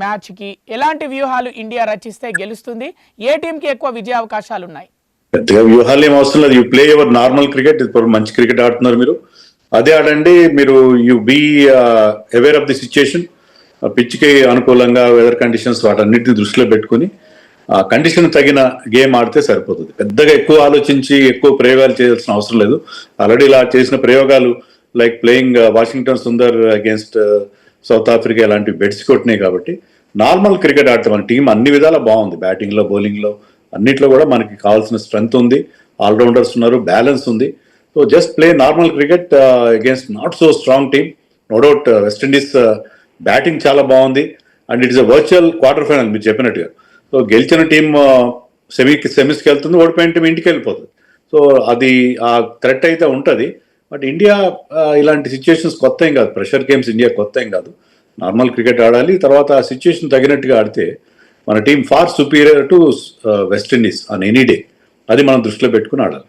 మ్యాచ్కి ఎలాంటి వ్యూహాలు ఇండియా రచిస్తే గెలుస్తుంది? ఏ టీంకి ఎక్కువ విజయ అవకాశాలు ఉన్నాయి? పెద్దగా వ్యూహాలు ఏం అవసరం లేదు. You play your normal cricket. ఇప్పుడు మంచి క్రికెట్ ఆడుతున్నారు మీరు, అదే ఆడండి. మీరు you be aware of the situation. పిచ్కి అనుకూలంగా వెదర్ కండిషన్స్ వాటన్నిటిని దృష్టిలో పెట్టుకుని ఆ కండిషన్ తగిన గేమ్ ఆడితే సరిపోతుంది. పెద్దగా ఎక్కువ ఆలోచించి ఎక్కువ ప్రయోగాలు చేయాల్సిన అవసరం లేదు. ఆల్రెడీ ఇలా చేసిన ప్రయోగాలు like playing Washington Sundar against south Africa ఇలాంటివి బెడ్స్ కొట్టినాయి. కాబట్టి నార్మల్ క్రికెట్ ఆడితే మన టీం అన్ని విధాలా బాగుంది. బ్యాటింగ్లో, బౌలింగ్లో అన్నిట్లో కూడా మనకి కావాల్సిన స్ట్రెంగ్త్ ఉంది, ఆల్రౌండర్స్ ఉన్నారు, బ్యాలెన్స్ ఉంది. So just play normal cricket against not so strong team. No doubt West Indies batting చాలా బాగుంది and it is a virtual quarter final మీరు చెప్పినట్టుగా. సో గెలిచిన టీం సెమీస్కి వెళ్తుంది, ఓడిపోయిన టీం ఇంటికి వెళ్ళిపోతుంది. సో అది ఆ థ్రెట్ అయితే ఉంటుంది. బట్ ఇండియా ఇలాంటి సిచ్యుయేషన్స్ కొత్త ఏం కాదు. ప్రెషర్ గేమ్స్ ఇండియా కొత్త ఏం కాదు. నార్మల్ క్రికెట్ ఆడాలి, తర్వాత ఆ సిచ్యుయేషన్ తగినట్టుగా ఆడితే మన team far superior to West Indies on any day. అది మనం దృష్టిలో పెట్టుకుని ఆడాలి.